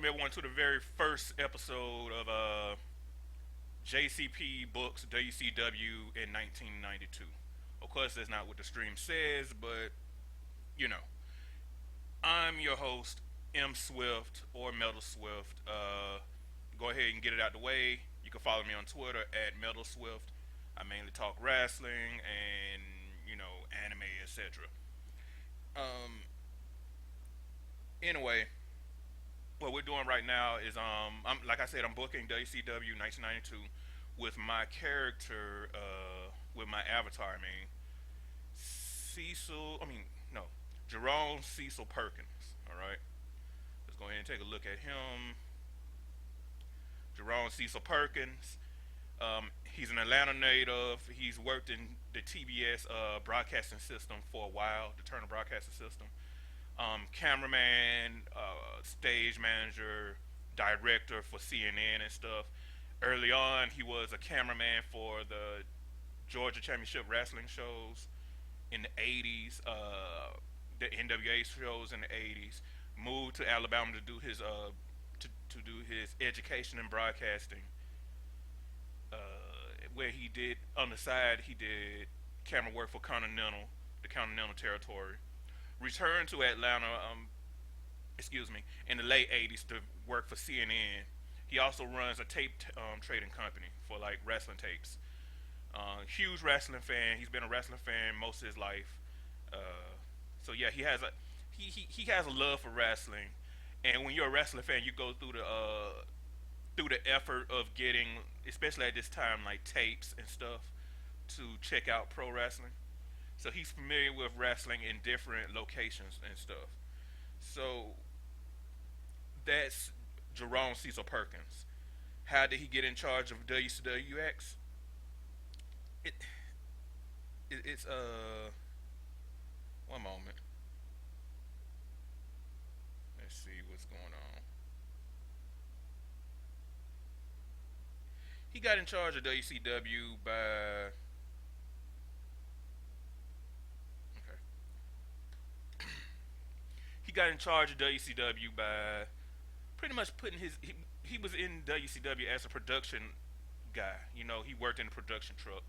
everyone to the very first episode of JCP Books WCW in 1992. Of course, that's not what the stream says, but you know, I'm your host, M Swift or Metal Swift. Go ahead and get it out the way. You can follow me on Twitter at Metal Swift. I mainly talk wrestling and anime, etc. Um, anyway, what we're doing right now is I'm like I said, I'm booking WCW 1992 with my character, with my avatar. I mean, Cecil. I mean, no, Jerome Cecil Perkins. All right, let's go ahead and take a look at him. Jerome Cecil Perkins. He's an Atlanta native. He's worked in the TBS broadcasting system for a while, the Turner Broadcasting System. Cameraman, stage manager, director for CNN and stuff. Early on, he was a cameraman for the Georgia Championship Wrestling shows in the 80s, the NWA shows in the 80s. Moved to Alabama to do his to do his education in broadcasting, where he did on the side he did camera work for the Continental Territory. Returned to Atlanta, excuse me, in the late '80s to work for CNN. He also runs a trading company for like wrestling tapes. Huge wrestling fan. He's been a wrestling fan most of his life. So yeah, he has a love for wrestling. And when you're a wrestling fan, you go through the effort of getting, especially at this time, like tapes and stuff to check out pro wrestling. So he's familiar with wrestling in different locations and stuff. So that's Jerome Cecil Perkins. How did he get in charge of WCWX? It, it's one moment. Let's see what's going on. He got in charge of WCW by okay. He got in charge of WCW by pretty much putting he was in WCW as a production guy. He worked in the production truck.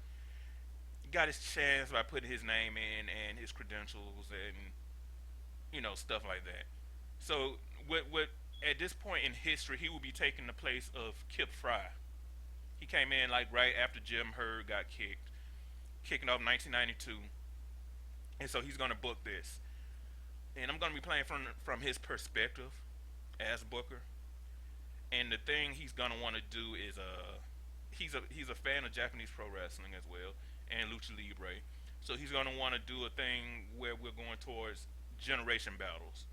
Got his chance by putting his name in and his credentials and stuff like that. So what at this point in history he will be taking the place of Kip Fry. He came in like right after Jim Herd got kicking off 1992, and so he's gonna book this. And I'm gonna be playing from his perspective as Booker. And the thing he's gonna want to do is he's a fan of Japanese pro wrestling as well and lucha libre. So he's gonna want to do a thing where we're going towards generation battles.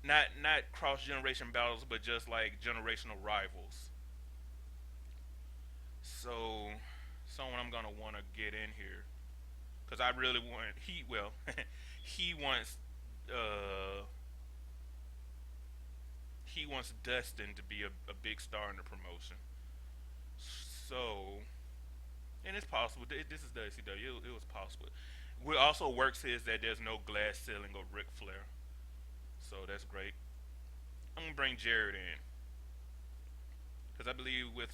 Not cross generation battles, but just like generational rivals. So someone I'm gonna want to get in here because I really want he wants uh he wants Dustin to be a big star in the promotion. So, and it's possible. This is WCW. It was possible. What also works is that there's no glass ceiling of Ric Flair. So that's great. I'm gonna bring Jared in because I believe with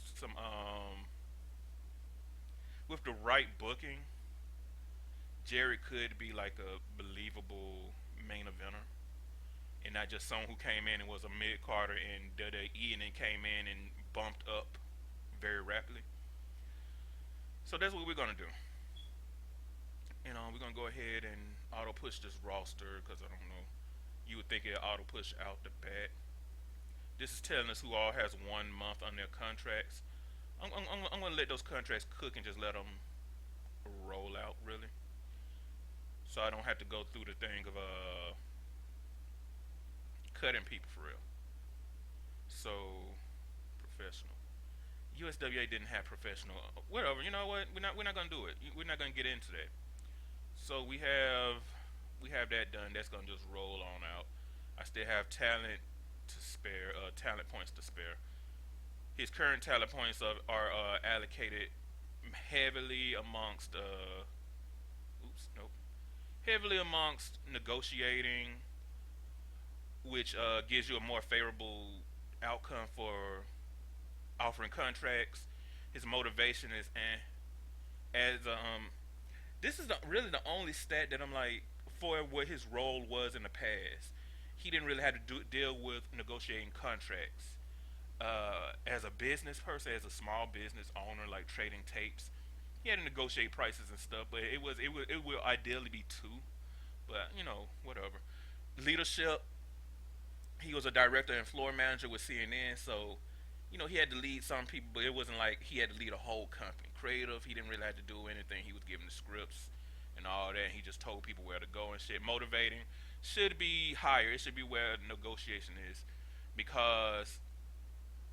the right booking, Jared could be like a believable main eventer and not just someone who came in and was a mid carder in WWE and then came in and bumped up very rapidly. So that's what we're gonna do. We're gonna go ahead and auto push this roster because I don't know. You would think it auto push out the bat. This is telling us who all has 1 month on their contracts. I'm gonna let those contracts cook and just let them roll out really, so I don't have to go through the thing of cutting people for real. So professional. USWA didn't have professional. Whatever. You know what? We're not gonna do it. We're not gonna get into that. So we have that done. That's gonna just roll on out. I still have talent to spare. Talent points to spare. His current talent points are allocated heavily amongst. Oops. Nope. Heavily amongst negotiating, which gives you a more favorable outcome for offering contracts. His motivation is as this is really the only stat that I'm like for what his role was in the past. He didn't really have to deal with negotiating contracts. As a business person, as a small business owner, like trading tapes, he had to negotiate prices and stuff. But it will ideally be two. But whatever. Leadership, he was a director and floor manager with CNN, so he had to lead some people, but it wasn't like he had to lead a whole company. Creative, he didn't really have to do anything. He was given the scripts and all that. And he just told people where to go and shit. Motivating should be higher. It should be where negotiation is, because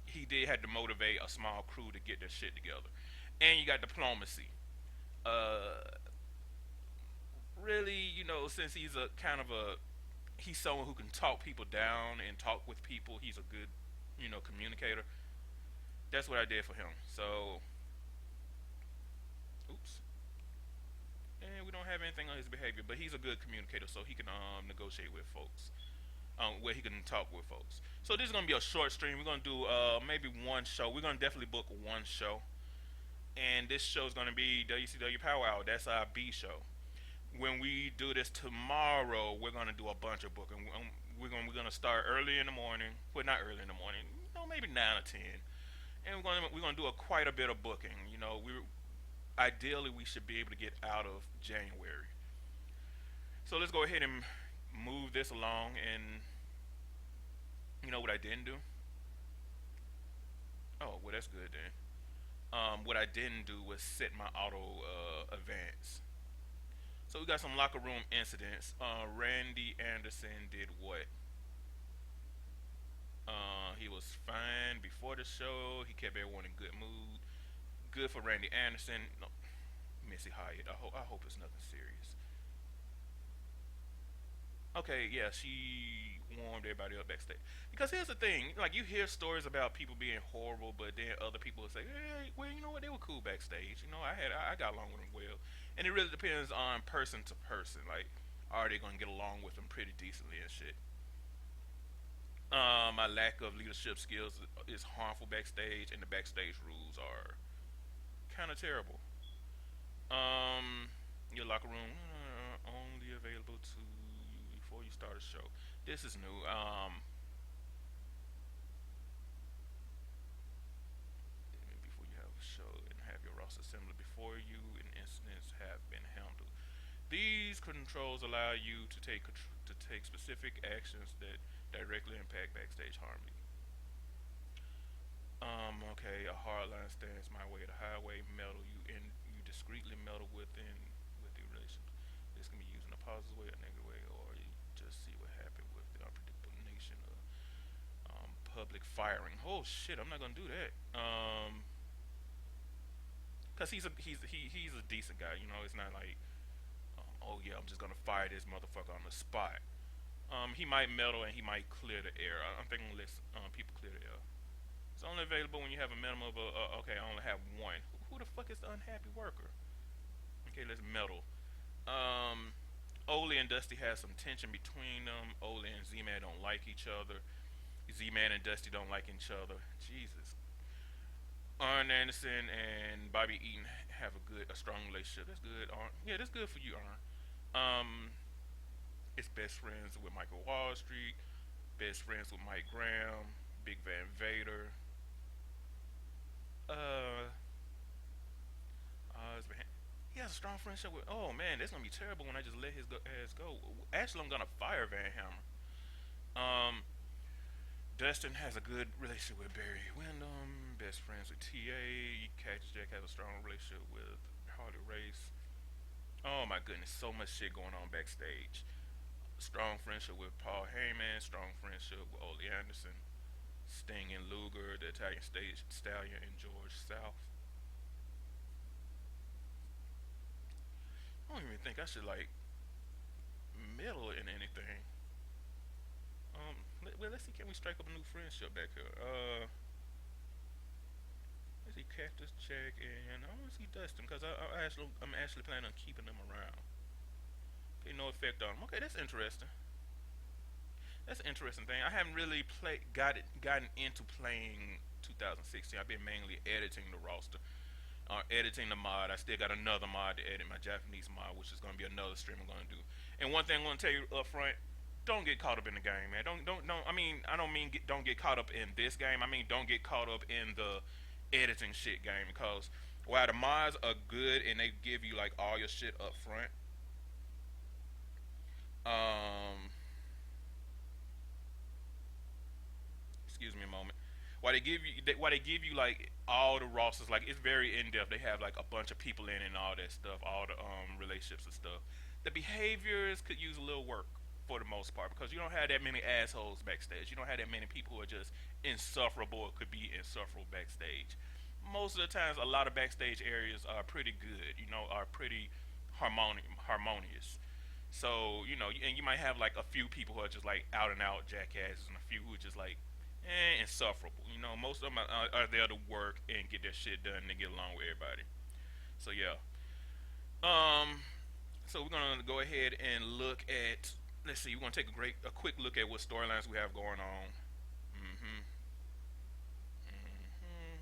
he did have to motivate a small crew to get their shit together. And you got diplomacy. Uh, Really, since he's a kind of a he's someone who can talk people down and talk with people. He's a good, communicator. That's what I did for him. So, oops. And we don't have anything on his behavior, but he's a good communicator, so he can negotiate with folks. Where he can talk with folks. So this is gonna be a short stream. We're gonna do maybe one show. We're gonna definitely book one show, and this show is gonna be WCW Power Hour. That's our B show. When we do this tomorrow, we're gonna do a bunch of booking. We're gonna start early in the morning. Well, not early in the morning. Maybe 9 or 10, and we're gonna do quite a bit of booking. We ideally we should be able to get out of January. So let's go ahead and move this along. And you know what I didn't do? Oh, well that's good then. What I didn't do was set my auto advance. So we got some locker room incidents. Randy Anderson did what? He was fine before the show. He kept everyone in good mood. Good for Randy Anderson. No, Missy Hyatt. I hope it's nothing serious. Okay, yeah, she warmed everybody up backstage. Because here's the thing, like you hear stories about people being horrible, but then other people will say, "Hey, well, you know what? They were cool backstage. I got along with them well." And it really depends on person to person. Like, are they gonna get along with them pretty decently and shit? My lack of leadership skills is harmful backstage, and the backstage rules are kind of terrible. Um, your locker room only available to you before you start a show. This is new. Before you have a show and have your roster assembled before you and incidents have been handled. These controls allow you to take specific actions that directly impact backstage harmony. Okay, a hard line stands my way. The highway metal you discreetly meddle with the relations. This can be used in a positive way, a negative way, or you just see what happened with the unpredictable nation of public firing. Oh shit, I'm not gonna do that. Cause he's a decent guy. It's not like oh yeah, I'm just gonna fire this motherfucker on the spot. He might meddle and he might clear the air. I'm thinking let people clear the air. It's only available when you have a minimum of okay, I only have one. Who the fuck is the unhappy worker? Okay, let's meddle. Um, Ole and Dusty has some tension between them. Ole and Z-Man don't like each other. Z-Man and Dusty don't like each other. Jesus. Arn Anderson and Bobby Eaton have a strong relationship. That's good, Arn. Yeah, that's good for you, Arn. Um, it's best friends with Michael Wall Street. Best friends with Mike Graham. Big Van Vader. Uh, he has a strong friendship with. Oh man, that's gonna be terrible when I just let his ass go. Actually, I'm gonna fire Van Hammer. Um, Dustin has a good relationship with Barry Windham. Best friends with TA. Cactus Jack has a strong relationship with Harley Race. Oh my goodness, so much shit going on backstage. Strong friendship with Paul Heyman. Strong friendship with Ole Anderson. Sting and Luger, the Italian stage stallion, and George South. I don't even think I should like meddle in anything. Let's see. Can we strike up a new friendship back here? Let's see. Cactus Jack and I want to see Dustin because I'm actually planning on keeping them around. Okay, no effect on them. Okay, that's interesting. That's an interesting thing. I haven't really gotten into playing 2016. I've been mainly editing the roster, editing the mod. I still got another mod to edit, my Japanese mod, which is going to be another stream I'm going to do. And one thing I'm going to tell you up front: don't get caught up in the game, man. Don't. I mean, I don't mean don't get caught up in this game. I mean, don't get caught up in the editing shit game, because while the mods are good and they give you like all your shit up front, um, excuse me a moment. Why they give you like all the rosters, like it's very in depth. They have like a bunch of people in and all that stuff, all the relationships and stuff. The behaviors could use a little work for the most part, because you don't have that many assholes backstage. You don't have that many people who are just insufferable or could be insufferable backstage. Most of the times, a lot of backstage areas are pretty good. Are pretty harmonious. So and you might have like a few people who are just like out and out jackasses, and a few who are just like insufferable. Most of them are there to work and get their shit done and get along with everybody. So yeah. Um. So we're gonna go ahead and look at. Let's see. We're gonna take a quick look at what storylines we have going on. Mm-hmm. Mm-hmm.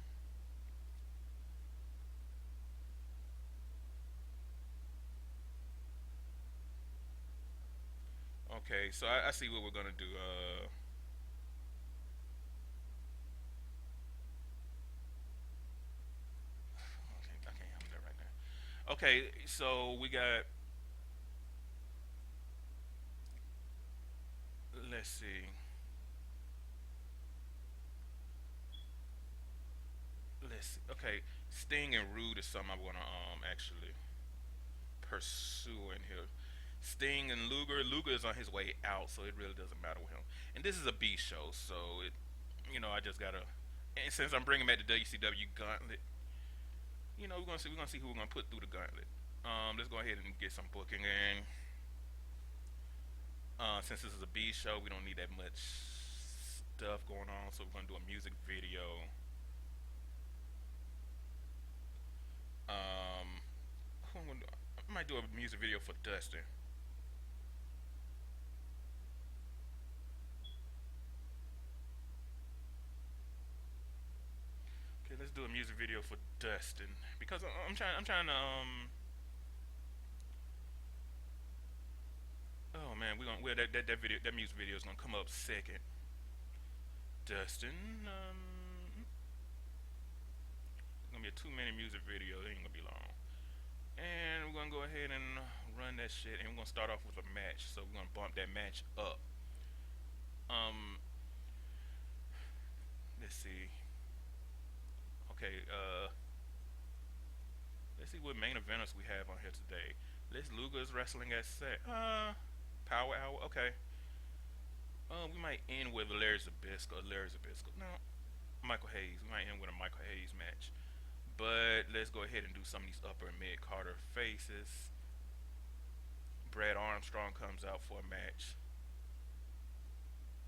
Okay. So I see what we're gonna do. Okay, I can't help that right now. Okay. So we got. Let's see. Let's see. Okay. Sting and Rude is something I'm gonna actually pursue in here. Sting and Luger. Luger is on his way out, so it really doesn't matter with him. And this is a B show, so I just gotta. And since I'm bringing back the WCW Gauntlet, we're gonna see who we're gonna put through the Gauntlet. Let's go ahead and get some booking in. Since this is a B show, we don't need that much stuff going on, so we're gonna do a music video. Um, I might do a music video for Dustin. Okay, let's do a music video for Dustin, because I'm trying to Oh man, that music video is gonna come up second. Dustin, it's gonna be a 2 minute music video. It ain't gonna be long. And we're gonna go ahead and run that shit, and we're gonna start off with a match. So we're gonna bump that match up. Um, let's see. Okay, let's see what main eventers we have on here today. Les Luger is wrestling at set. Power Hour. Okay. We might end with Larry Zabisco. Larry Zabisco. No, Michael Hayes. We might end with a Michael Hayes match. But let's go ahead and do some of these upper and mid Carter faces. Brad Armstrong comes out for a match.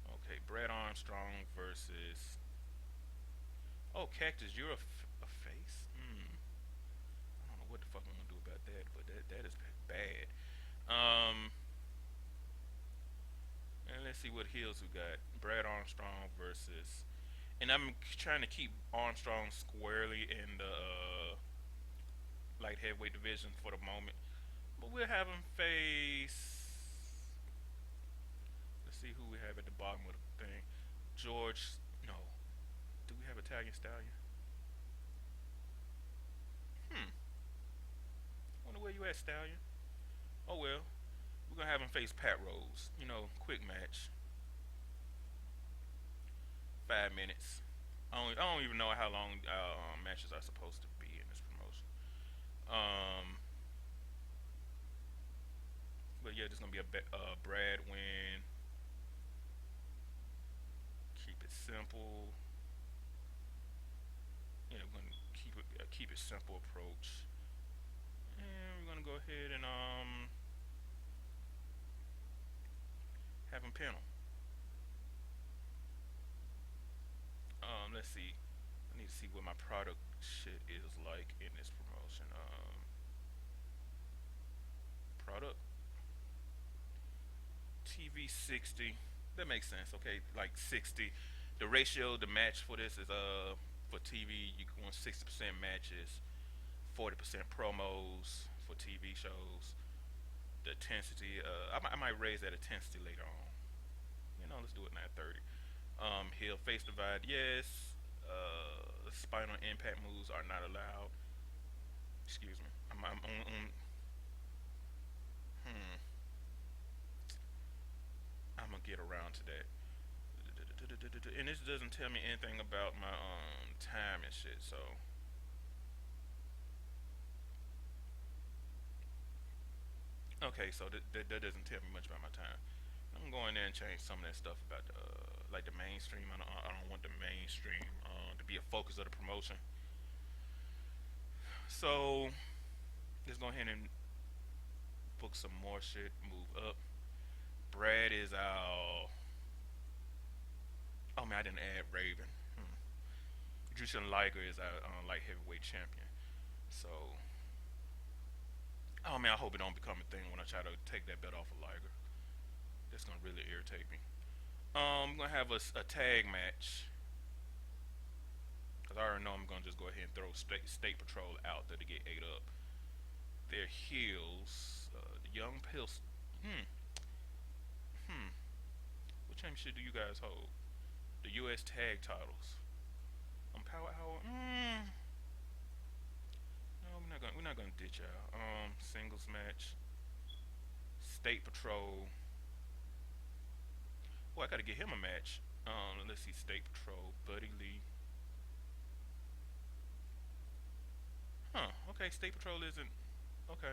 Okay, Brad Armstrong versus. Oh, Cactus, you're a face? I don't know what the fuck I'm gonna do about that, but that is bad. Um, and let's see what heels we got. Brad Armstrong versus. And I'm trying to keep Armstrong squarely in the light heavyweight division for the moment. But we'll have him face. Let's see who we have at the bottom of the thing. George. No. Do we have Italian Stallion? Hmm. Wonder where you at, Stallion. Oh well. We're gonna have him face Pat Rose. Quick match. 5 minutes. I don't even know how long matches are supposed to be in this promotion. Um, but yeah, this is gonna be a Brad win. Keep it simple. Yeah, we're gonna keep it simple approach, and we're gonna go ahead and have him pin him. Let's see. I need to see what my product shit is like in this promotion. Product TV 60. That makes sense. Okay, like 60. The ratio, the match for this is for TV you want 60% matches, 40% promos for TV shows. The intensity, I might raise that intensity later on. Let's do it 9:30. Heel face divide, yes. Spinal impact moves are not allowed. Excuse me. I'm on. Hmm. I'm gonna get around to that. And this doesn't tell me anything about my time and shit. So okay, so that doesn't tell me much about my time. I'm going there and change some of that stuff about like the mainstream. I don't want the mainstream to be a focus of the promotion. So let's go ahead and book some more shit. Move up. Brad is our. Oh man, I didn't add Raven. Hmm. Jushin Liger is our light heavyweight champion. So, oh man, I hope it don't become a thing when I try to take that belt off of Liger. That's gonna really irritate me. I'm gonna have a tag match because I already know I'm gonna just go ahead and throw State Patrol out there to get ate up. Their heels, the Young Pills. Hmm. Hmm. What championship do you guys hold? The U.S. Tag Titles. Power Hour. No, we're not gonna ditch y'all. Singles match. State Patrol. Oh, I gotta get him a match. Let's see. State Patrol. Buddy Lee. Huh. Okay. State Patrol isn't. Okay.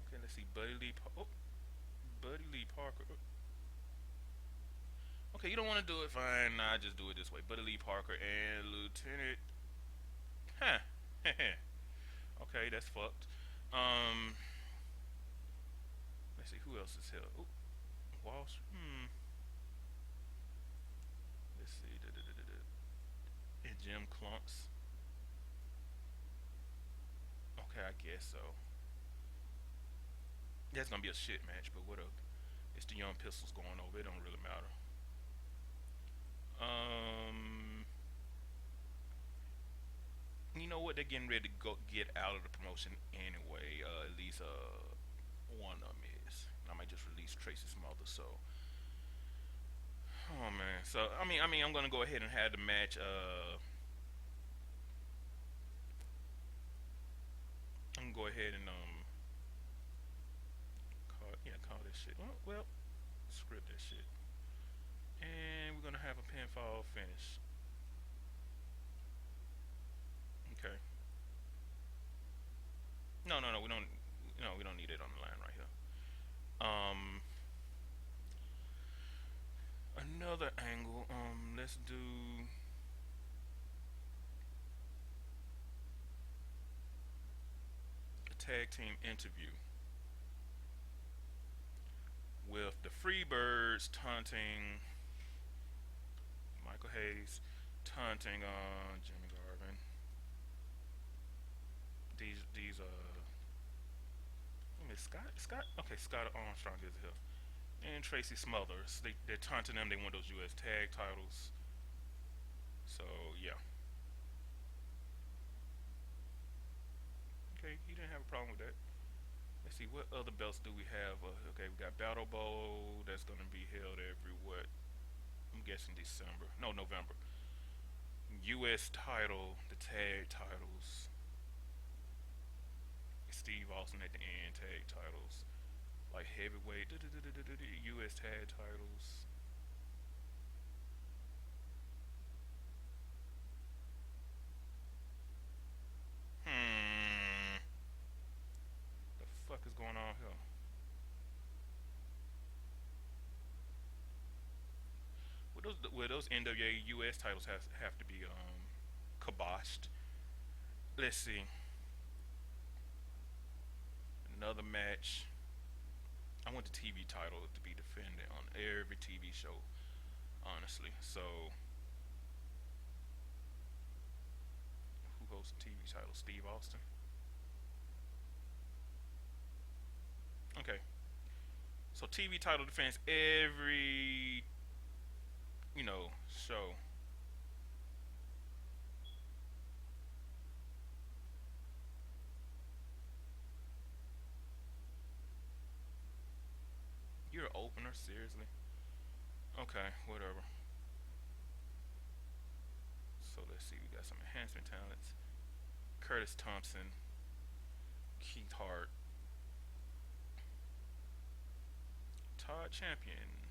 Okay. Let's see. Buddy Lee. Oh, Buddy Lee Parker. Okay, you don't want to do it. Fine. Nah, just do it this way. Buddy Lee Parker and Lieutenant. Huh. Okay, that's fucked. Um. Let's see. Who else is here? Ooh, Walsh. Hmm. Let's see. And Jim Clunks. Okay, I guess so. That's gonna be a shit match, but what up? It's the Young Pistols going over. It don't really matter. Um, you know what? They're getting ready to go get out of the promotion anyway. At least one of them is. I might just release Tracy's mother. So, oh man. So I mean, I'm gonna go ahead and have the match. I'm gonna go ahead and call this shit. Well, script that shit. And we're gonna have a pinfall finish. Okay. No, no, no. We don't. No, we don't need it on the line right here. Um, Another angle. Let's do a tag team interview with the Freebirds taunting Michael Hayes, taunting Jimmy Garvin. I mean, Scott. Okay, Scott Armstrong is here, and Tracy Smothers. They're taunting them. They want those U.S. tag titles. So yeah. Okay, he didn't have a problem with that. Let's see what other belts do we have. Okay, we got Battle Bowl that's gonna be held every what? I'm guessing December. No, November. U.S. title, the tag titles. Steve Austin at the end, tag titles. Like heavyweight, U.S. tag titles. Hmm. The fuck is going on here? Will those NWA US titles have to be kiboshed? Let's see. Another match. I want the TV title to be defended on every TV show, honestly. So, who holds the TV title? Steve Austin. Okay. So TV title defense every show. You're an opener, seriously? Okay, whatever. So let's see. We got some enhancement talents. Curtis Thompson, Keith Hart, Todd Champion.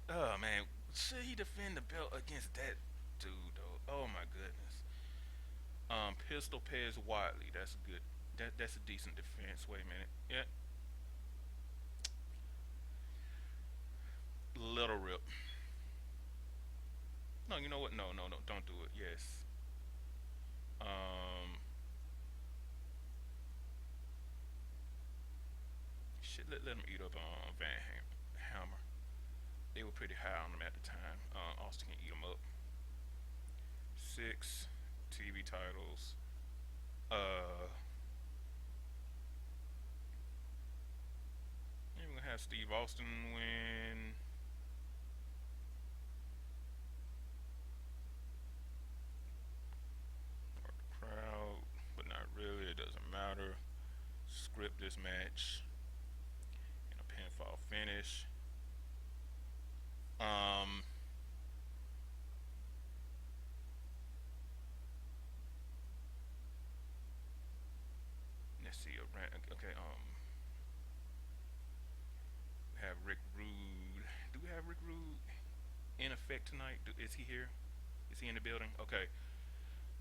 Oh man, should he defend the belt against that dude though? Oh my goodness. Pistol Pez Wadley. That's good. That's a decent defense. Wait a minute. Yeah, Little Rip. No, you know what? No, no, no. Don't do it. Yes. Um, shit. Let him eat up on Hammer. They were pretty high on him at the time. Austin can eat him up. Six TV titles. Uh, yeah, we're gonna have Steve Austin win. Or the crowd, but not really. It doesn't matter. Script this match in a pinfall finish. Um, let's see. Okay. We have Rick Rude. Do we have Rick Rude in effect tonight? Is he here? Is he in the building? Okay.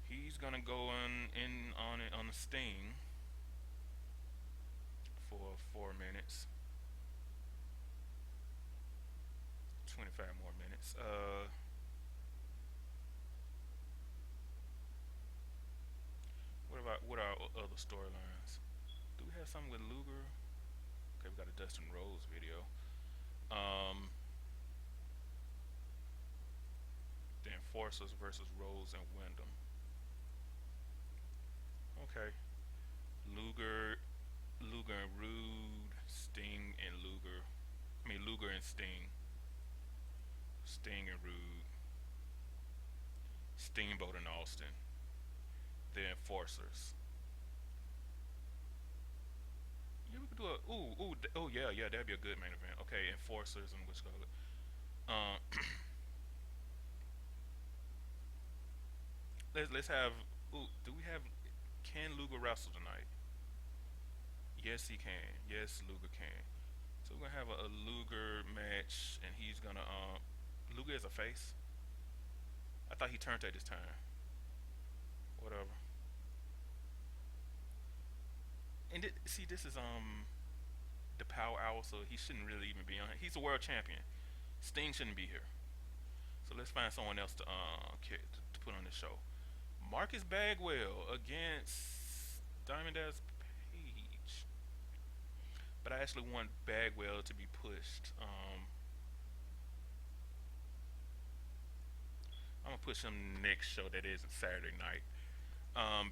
He's gonna go in on it on the Sting for 4 minutes, 25 more minutes. What are our other storylines? Do we have something with Luger? Okay, we got a Dustin Rhodes video. Um, the Enforcers versus Rhodes and Wyndham. Okay, Luger, Luger and Rude, Sting and Luger. I mean Luger and Sting, Sting and Rude, Steamboat and Austin. The Enforcers. Yeah, we could do a yeah, yeah, that'd be a good main event. Okay, Enforcers and which color? Um, let's have. Ooh, do we have? Can Luger wrestle tonight? Yes, he can. Yes, Luger can. So we're gonna have a Luger match, and he's gonna. Luger is a face. I thought he turned at this time. Whatever. And see, this is the Power Hour, so he shouldn't really even be on. He's a world champion. Sting shouldn't be here. So let's find someone else to put on the show. Marcus Bagwell against Diamond Dallas Page. But I actually want Bagwell to be pushed. I'm gonna push him next show that isn't Saturday night.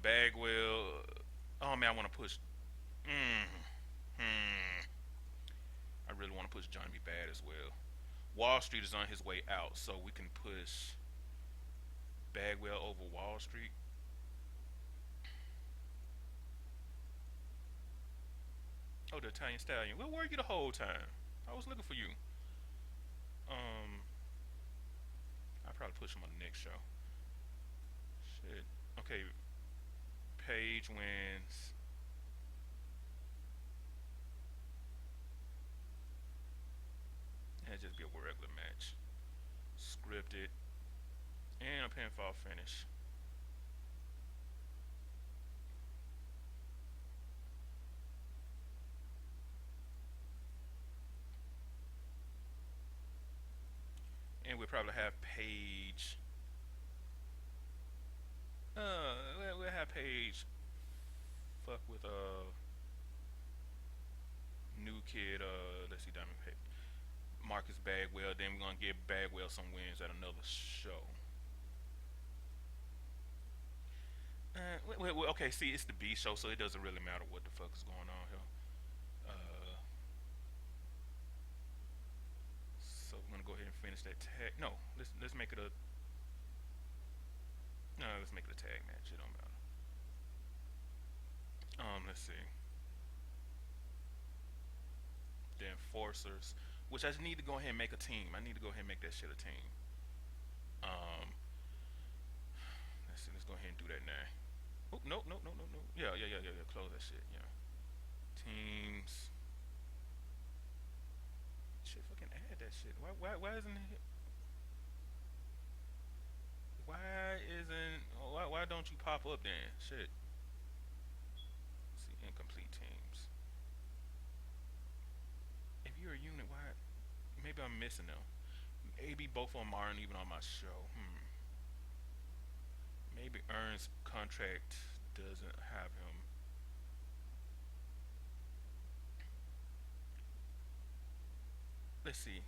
Bagwell. Oh man, I want to push. Mm, hmm. I really want to push Johnny B. Bad as well. Wall Street is on his way out, so we can push Bagwell over Wall Street. Oh, the Italian Stallion. Where were you the whole time? I was looking for you. Um, I'll probably push him on the next show. Shit. Okay, Page wins. It'll just be a regular match. Scripted. And a pinfall finish. And we'll probably have Page. We'll have Page fuck with new kid. Let's see, Diamond Page. Marcus Bagwell. Then we're gonna give Bagwell some wins at another show. Okay. See, it's the B show, so it doesn't really matter what the fuck is going on here. finish that tag. No, let's make it a no. Let's make it a tag match. It don't matter. Let's see. The Enforcers, which I just need to go ahead and make a team. I need to go ahead and make that shit a team. Um, let's see. Let's go ahead and do that now. Oh no no no no no. Yeah. Close that shit. Yeah. Teams. Shit, fucking add that shit. Why isn't it? Why don't you pop up then? Shit. Let's see, incomplete teams. If you're a unit, why? Maybe I'm missing them. Maybe both of them aren't even on my show. Maybe Ern's contract doesn't have him. Let's see,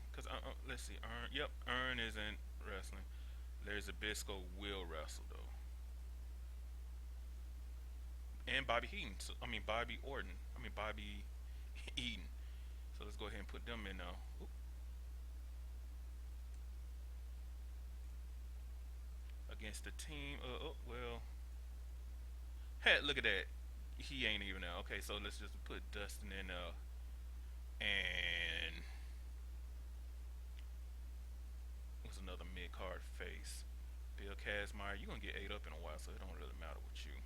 let's see. Yep, Ern isn't wrestling. There's Abisco will wrestle though, and Bobby Heaton. So, I mean Bobby Orton. I mean Bobby Eaton. So let's go ahead and put them in now. Oop. Against the team. Oh well. Hey, look at that. He ain't even there. Okay, so let's just put Dustin in there. And what's another mid card face? Bill Kazmaier. You're gonna get ate up in a while, so it don't really matter with you.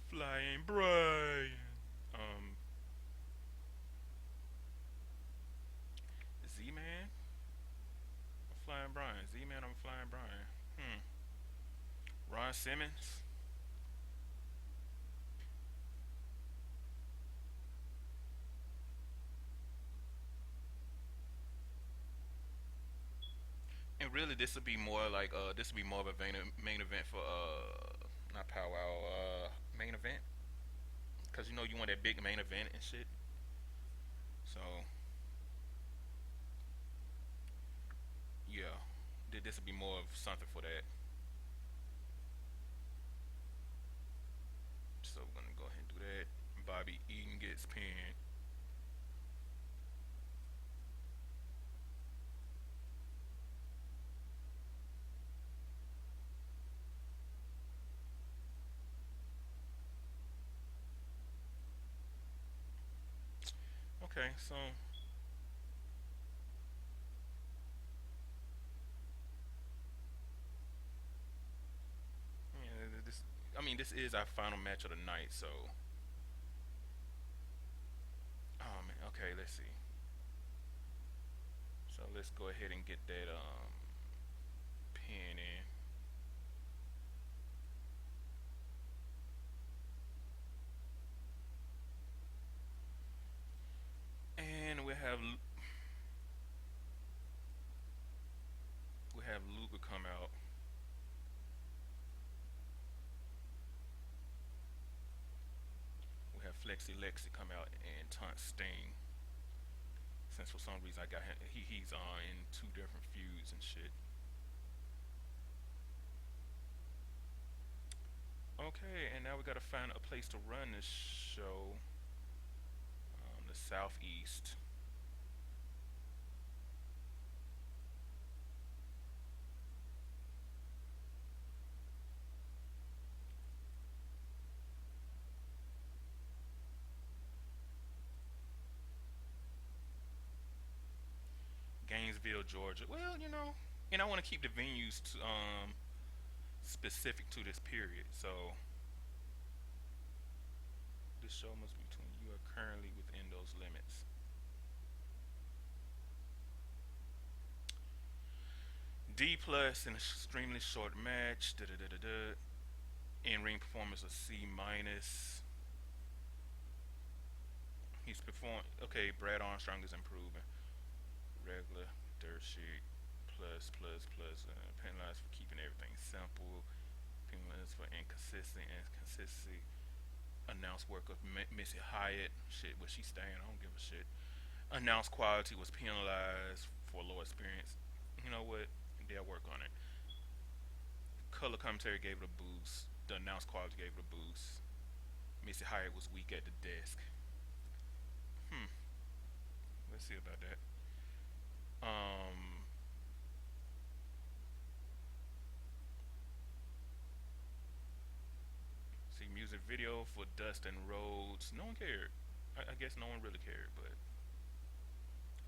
Flying Brian. Um, Z Man. I'm Flying Brian. Z Man. I'm Flying Brian. Ron Simmons. And really, this would be more like this would be more of a main event for not powwow main event, because you know you want that big main event and shit. So yeah, this would be more of something for that. So we're gonna go ahead and do that. Bobby Eaton gets pinned. Okay, so yeah, this. I mean, this is our final match of the night. So, oh man. Okay, let's see. So let's go ahead and get that pin in. And we have Luger come out. We have Flexi Lexi come out and taunt Sting. Since for some reason I got him, he's on in two different feuds and shit. Okay, and now we gotta find a place to run this show. The Southeast. Gainesville, Georgia. Well, and I want to keep the venues specific to this period. So this show must be between you are currently within those limits. D plus an extremely short match. Da da da da da. In ring performance a C minus. He's performed. Okay, Brad Armstrong is improving. Regular dirt sheet plus penalized for keeping everything simple. Penalized for inconsistency. Announced work of Missy Hyatt. Shit, was she staying? I don't give a shit. Announced quality was penalized for low experience. You know what? They'll work on it. Color commentary gave it a boost. The announced quality gave it a boost. Missy Hyatt was weak at the desk. Hmm. Let's see about that. video for Dustin Rhodes. No one cared. I guess no one really cared, but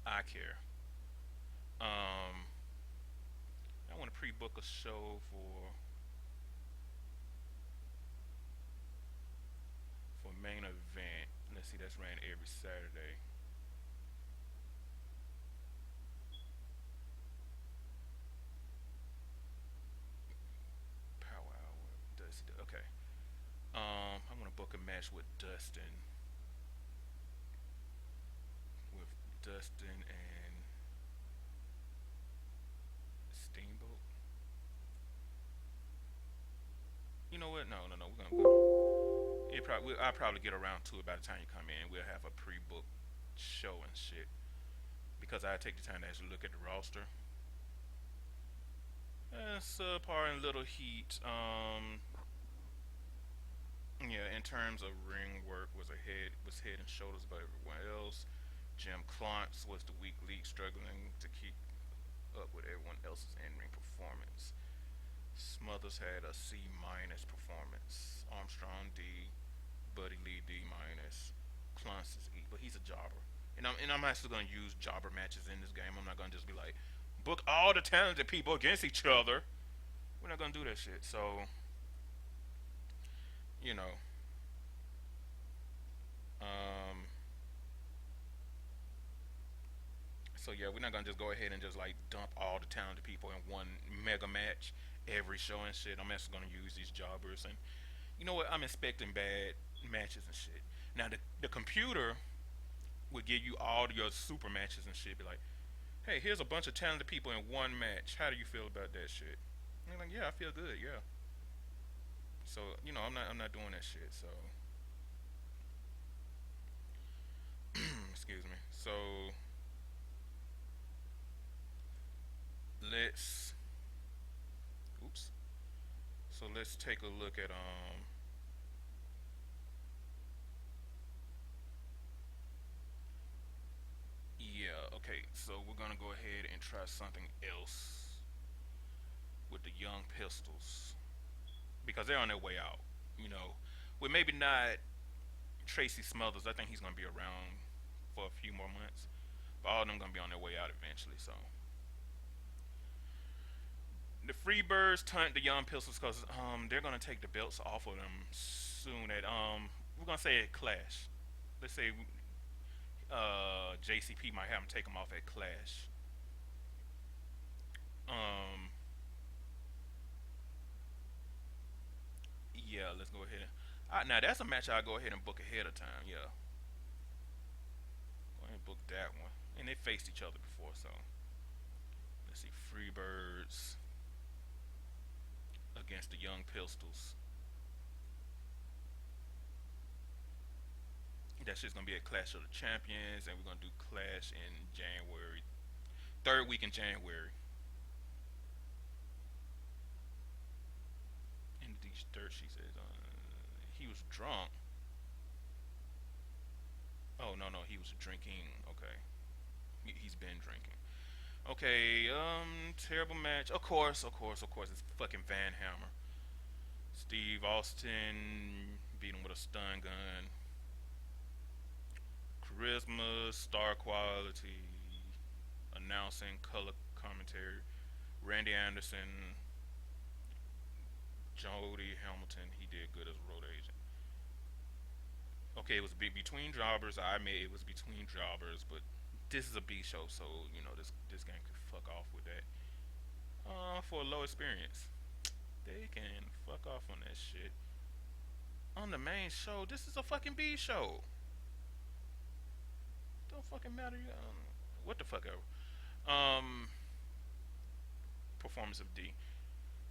I care. Um, I want to pre-book a show for main event. Let's see, that's ran every Saturday. Power Hour. Dustin. Okay. I want to book a match with Dustin and Steamboat. You know what? No, no, no. We're gonna go. I'll probably get around to it by the time you come in. We'll have a pre-book show and shit because I take the time to actually look at the roster. Subpar and Little Heat. Yeah, in terms of ring work, was head and shoulders above everyone else. Jim Klontz was the weak lead, struggling to keep up with everyone else's in-ring performance. Smothers had a C minus performance. Armstrong D, Buddy Lee D minus. Klontz is E, but he's a jobber. And I'm actually gonna use jobber matches in this game. I'm not gonna just be like book all the talented people against each other. We're not gonna do that shit. So you know, um, so yeah, we're not gonna just go ahead and just like dump all the talented people in one mega match every show and shit. I'm actually gonna use these jobbers, and you know what? I'm expecting bad matches and shit. Now the computer would give you all your super matches and shit. Be like, hey, here's a bunch of talented people in one match. How do you feel about that shit? And you're like, yeah, I feel good. Yeah. So I'm not doing that shit. So excuse me. So let's oops. So let's take a look at yeah, okay. So we're gonna go ahead and try something else with the Young Pistols because they're on their way out. You know, with maybe not Tracy Smothers. I think he's gonna be around for a few more months, but all of them gonna be on their way out eventually. So the Freebirds taunt the Young Pistols because they're gonna take the belts off of them soon. At we're gonna say at Clash. Let's say JCP might have them take them off at Clash. Um, yeah, let's go ahead. Now that's a match I'll go ahead and book ahead of time. Yeah, go ahead and book that one. And they faced each other before, so let's see. Freebirds against the Young Pistols. That's just gonna be a Clash of the Champions, and we're gonna do Clash in January, third week in January. In these dirt, she says he was drunk. Oh no, no, he was drinking. Okay, he's been drinking. Okay, terrible match. Of course, it's fucking Van Hammer. Steve Austin beat him with a stun gun. Charisma, star quality, announcing, color commentary. Randy Anderson, Jody Hamilton, he did good as a road agent. Okay, it was between jobbers. I admit it was between jobbers, but this is a B show, so this game could fuck off with that. For a low experience, they can fuck off on that shit. On the main show, this is a fucking B show. Don't fucking matter. What the fuck ever. Um, Performance of D.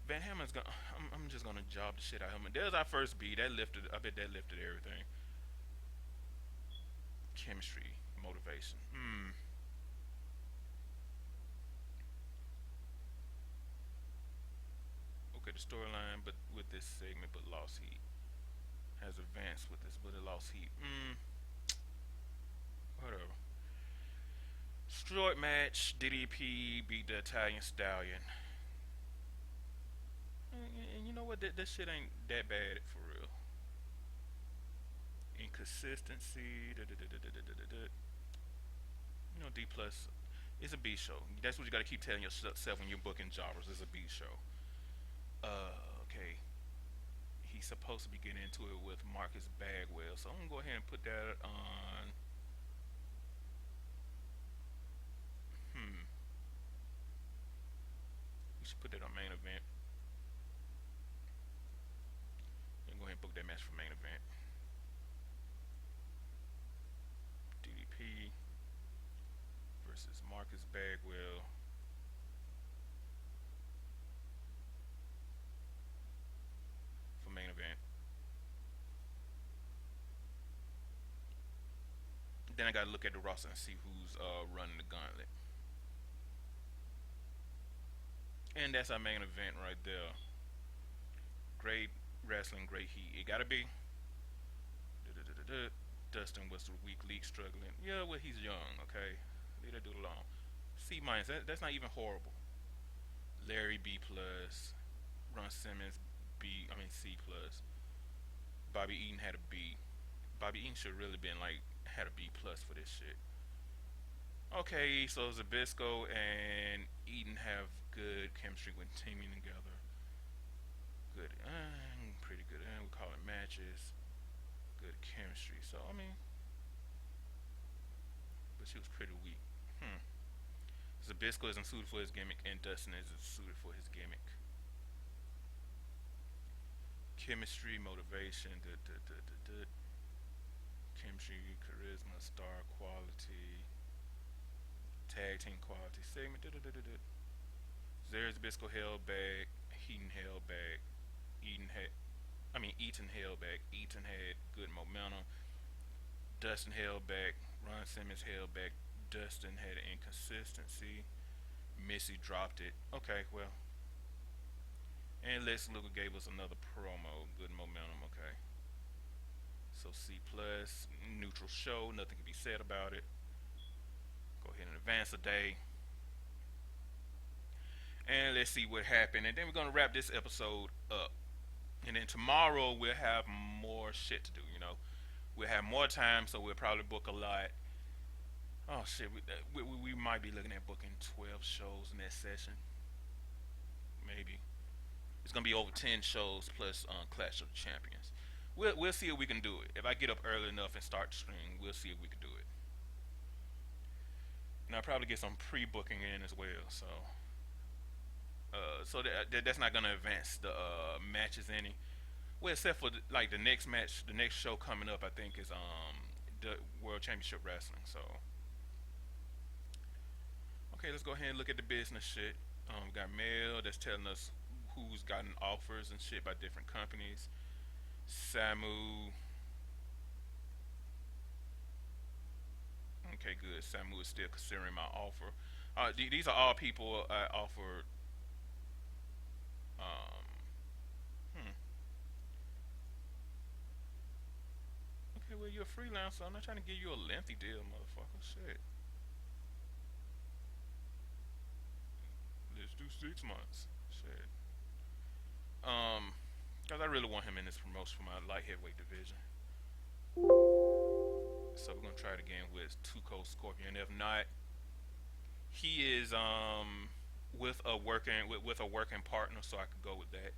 Van Hammer's gonna. I'm just gonna job the shit out of him. There's our first B. That lifted. I bet that lifted everything. Chemistry, motivation. Okay, the storyline, but with this segment, but lost heat has advanced with this, but it lost heat. Whatever. Short match. DDP beat the Italian Stallion. And you know what? That shit ain't that bad for real. Inconsistency. You know, D plus. It's a B show. That's what you got to keep telling yourself when you're booking jobbers. It's a B show. Okay. He's supposed to be getting into it with Marcus Bagwell, so I'm gonna go ahead and put that on. Hmm. We should put that on main event. And go ahead and book that match for main event. DDP versus Marcus Bagwell for main event. Then I gotta look at the roster and see who's running the gauntlet. And that's our main event right there. Great wrestling, great heat. It gotta be. Dustin was the weak league struggling. Yeah, well he's young, okay. Leave that dude alone. C minus. That's not even horrible. Larry B plus. Ron Simmons B. I mean C plus. Bobby Eaton had a B. Bobby Eaton should really been like had a B plus for this shit. Okay, so Zabisco and Eaton have good chemistry when teaming together. Good, pretty good. And we call it matches. Good chemistry. So I mean, but she was pretty weak. Hmm. Zabisco isn't suited for his gimmick, and Dustin isn't suited for his gimmick. Chemistry, motivation, chemistry, charisma, star quality, tag team quality, segment. There's Bisco held back, Heaton held back, Eaton held back. Eaton had good momentum. Dustin held back. Ron Simmons held back. Dustin had an inconsistency. Missy dropped it. Okay, well. And Lex Luger gave us another promo. Good momentum, okay. So C plus, neutral show, nothing can be said about it. Go ahead and advance a day. And let's see what happened. And then we're gonna wrap this episode up. And then tomorrow we'll have more shit to do, you know. We'll have more time, so we'll probably book a lot. Oh shit, we might be looking at booking 12 shows in that session. Maybe. It's gonna be over 10 shows plus Clash of the Champions. We'll see if we can do it. If I get up early enough and start the stream, we'll see if we can do it. And I'll probably get some pre-booking in as well. So that's not gonna advance the matches any. Well, except for like the next match, the next show coming up, I think is the World Championship Wrestling. So okay, let's go ahead and look at the business shit. We got mail that's telling us who's gotten offers and shit by different companies. Samu. Okay, good. Samu is still considering my offer. These are all people I offered. Um, hmm. Okay, well you're a freelancer. I'm not trying to give you a lengthy deal, motherfucker. Shit. Let's do 6 months. Shit. Cause I really want him in this promotion for my light heavyweight division. So we're gonna try it again with Tuco Scorpion. If not, he is with a working partner, so I could go with that.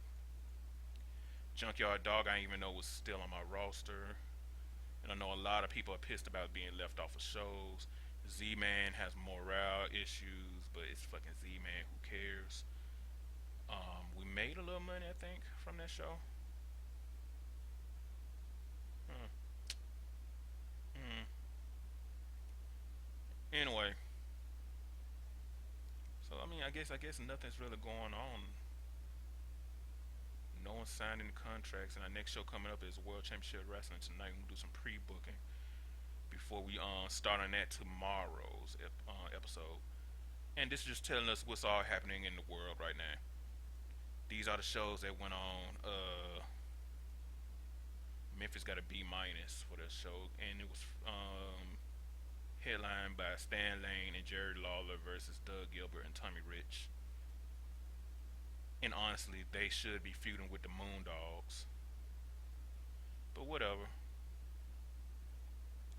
Junkyard Dog, I didn't even know was still on my roster, and I know a lot of people are pissed about being left off of shows. Z-Man has morale issues, but it's fucking Z-Man. Who cares? We made a little money, I think, from that show. Hmm. Hmm. Anyway, so I mean, I guess nothing's really going on. No one's signing the contracts, and our next show coming up is World Championship Wrestling tonight. We'll do some pre-booking before we start on that tomorrow's episode. And this is just telling us what's all happening in the world right now. These are the shows that went on. Memphis got a B minus for that show, and it was headlined by Stan Lane and Jerry Lawler versus Doug Gilbert and Tommy Rich. And honestly, they should be feuding with the Moondogs. But whatever.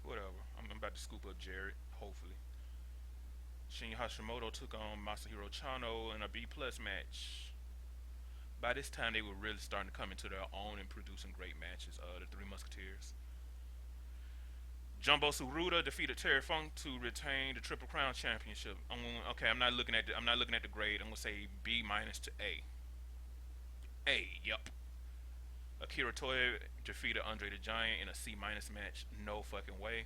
Whatever. I'm about to scoop up Jarrett. Hopefully. Shinya Hashimoto took on Masahiro Chano in a B plus match. By this time, they were really starting to come into their own and producing great matches. The Three Musketeers. Jumbo Tsuruta defeated Terry Funk to retain the Triple Crown Championship. Okay, I'm not looking at the grade. I'm gonna say B minus to A. A. Yep. Akira Toye defeated Andre the Giant in a C minus match. No fucking way.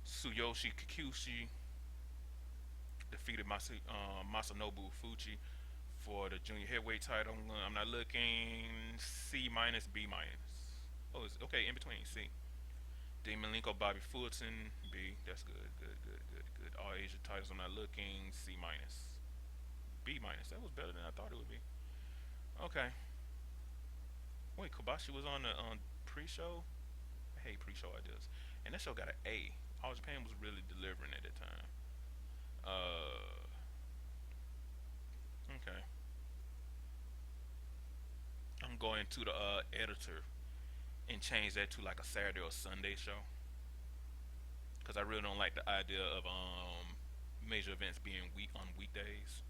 Tsuyoshi Kikuchi defeated Masanobu Fuji for the junior heavyweight title. I'm not looking. C minus, B minus. Oh, it's okay in between. C. Dean Malenko, Bobby Fulton, B. That's good, good. All Asia titles. I'm not looking. C minus, B minus. That was better than I thought it would be. Okay. Wait, Kobashi was on the pre-show. I hate pre-show ideas, and that show got an A. All Japan was really delivering at that time. Okay. I'm going to the editor and change that to like a Saturday or Sunday show because I really don't like the idea of major events being week on weekdays.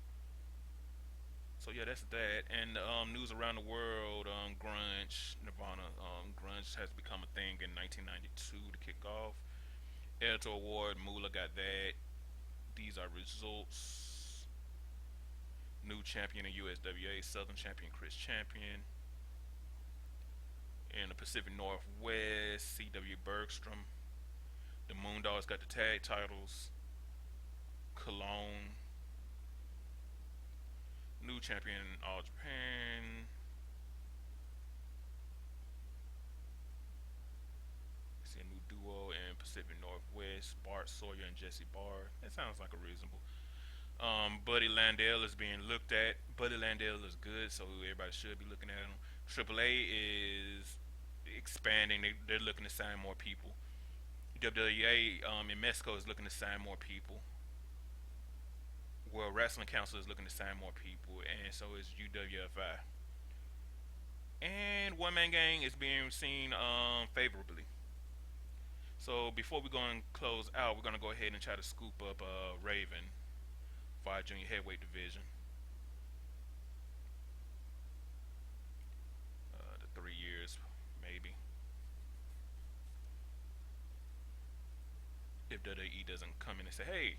So yeah, that's that. And news around the world, grunge, Nirvana, grunge has become a thing in 1992 to kick off. Editor award, Moolah got that. These are results. New champion in USWA, Southern champion Chris Champion. In the Pacific Northwest, C.W. Bergstrom. The Moondogs got the tag titles. Cologne. New champion All Japan. See a new duo in Pacific Northwest. Bart Sawyer and Jesse Barr. That sounds like a reasonable. Buddy Landell is being looked at. Buddy Landell is good, so everybody should be looking at him. AAA is expanding. They're looking to sign more people. WWA in Mexico is looking to sign more people. World Wrestling Council is looking to sign more people, and so is UWFI. And One Man Gang is being seen favorably. So before we go and close out, we're gonna go ahead and try to scoop up Raven for our junior heavyweight division. The 3 years, maybe. If WWE doesn't come in and say, "Hey,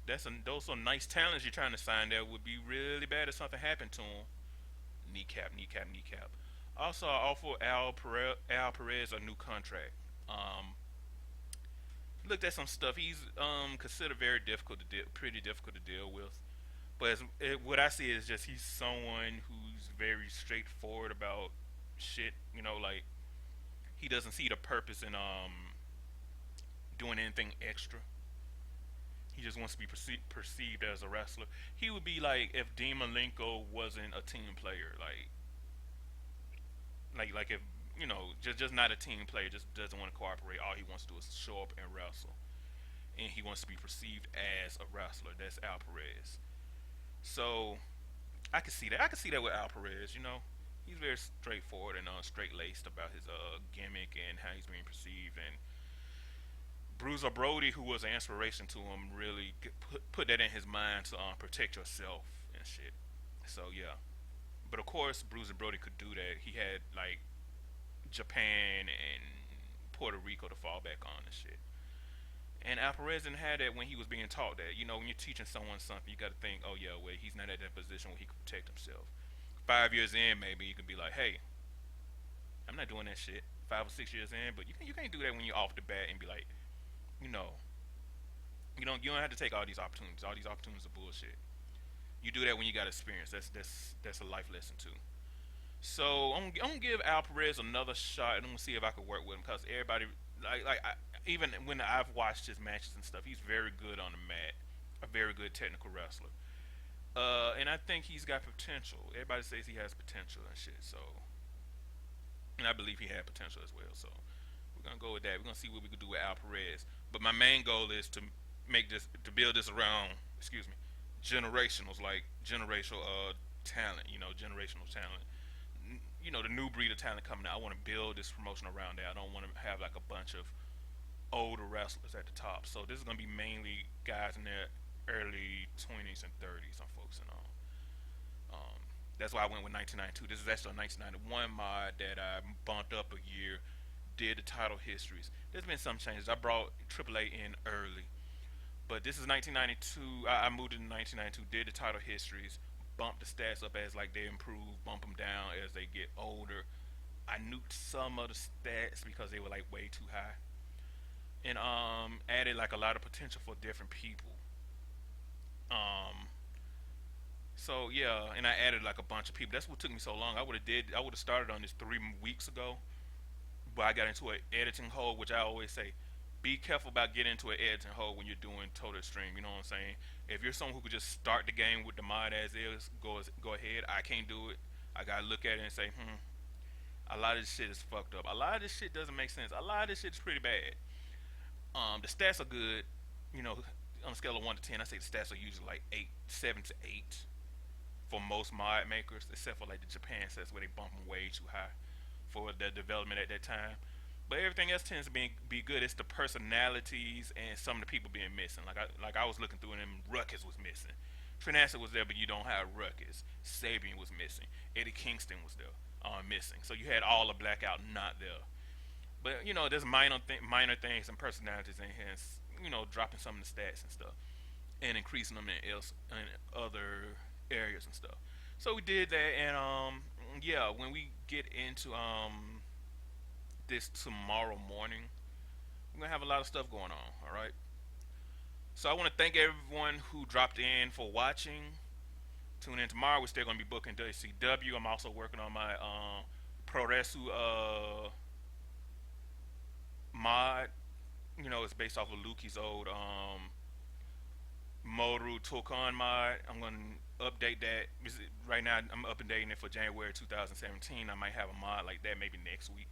those some nice talents you're trying to sign. That would be really bad if something happened to them." Kneecap, kneecap, kneecap. Also, I offer Al Perez a new contract. Um, Looked at some stuff. He's considered very difficult to pretty difficult to deal with. But what I see is just he's someone who's very straightforward about shit. You know, like he doesn't see the purpose in doing anything extra. He just wants to be perceived as a wrestler. He would be like if Dean Malenko wasn't a team player, like if just not a team player, just doesn't want to cooperate. All he wants to do is show up and wrestle, and he wants to be perceived as a wrestler. That's Al Perez. So I can see that. I can see that with Al Perez. He's very straightforward and straight laced about his gimmick and how he's being perceived. And Bruiser Brody, who was an inspiration to him, really put that in his mind to protect yourself and shit. So yeah, but of course Bruiser Brody could do that. He had like Japan and Puerto Rico to fall back on and shit. And Alvarez didn't have that when he was being taught that. When you're teaching someone something, you got to think, oh yeah, well he's not at that position where he can protect himself. 5 years in, maybe you could be like, hey, I'm not doing that shit. 5 or 6 years in, but you can't do that when you're off the bat and be like, you know, you don't have to take all these opportunities. All these opportunities are bullshit. You do that when you got experience. That's a life lesson too. So I'm gonna give Al Perez another shot, and I'm gonna see if I can work with him because everybody even when I've watched his matches and stuff, he's very good on the mat, a very good technical wrestler. And I think he's got potential. Everybody says he has potential and shit. So, and I believe he had potential as well. So we're gonna go with that. We're gonna see what we can do with Al Perez. But my main goal is to build this around, generationals, like generational talent. Generational talent. The new breed of talent coming out. I want to build this promotion around that. I don't want to have like a bunch of older wrestlers at the top. So this is gonna be mainly guys in their early 20s and 30s. Some folks and all. That's why I went with 1992. This is actually a 1991 mod that I bumped up a year. Did the title histories. There's been some changes. I brought AAA in early, but this is 1992. I moved in 1992. Did the title histories. Bumped the stats up as like they improve. Bump them down as they get older. I nuked some of the stats because they were like way too high, and added like a lot of potential for different people. Um, so yeah, and I added like a bunch of people. That's what took me so long. I would have started on this 3 weeks ago, but I got into an editing hole, which I always say, be careful about getting into an editing hole when you're doing total stream. You know what I'm saying? If you're someone who could just start the game with the mod as is, go ahead. I can't do it. I gotta look at it and say, a lot of this shit is fucked up. A lot of this shit doesn't make sense. A lot of this shit is pretty bad. The stats are good. You know, on a scale of 1 to 10, I say the stats are usually like 7 to 8 for most mod makers, except for like the Japan sets where they bump them way too high for the development at that time. But everything else tends to be good. It's the personalities and some of the people being missing. Like I was looking through and them Ruckus was missing. Trinassa was there, but you don't have Ruckus. Sabian was missing. Eddie Kingston was there, missing. So you had all of Blackout not there. But you know, there's minor things and personalities in here. And, you know, dropping some of the stats and stuff, and increasing them in other areas and stuff. So we did that, and yeah, when we get into this tomorrow morning, we're gonna have a lot of stuff going on. All right. So I want to thank everyone who dropped in for watching. Tune in tomorrow. We're still gonna be booking WCW. I'm also working on my Proresu mod. You know, it's based off of Luki's old Moru Tokan mod. I'm gonna update that. Right now, I'm updating it for January 2017. I might have a mod like that maybe next week.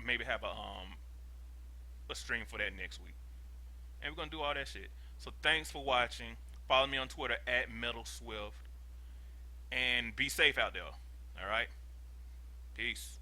Maybe have a stream for that next week, and we're gonna do all that shit. So thanks for watching. Follow me on Twitter at Metal Swift, and be safe out there. All right, peace.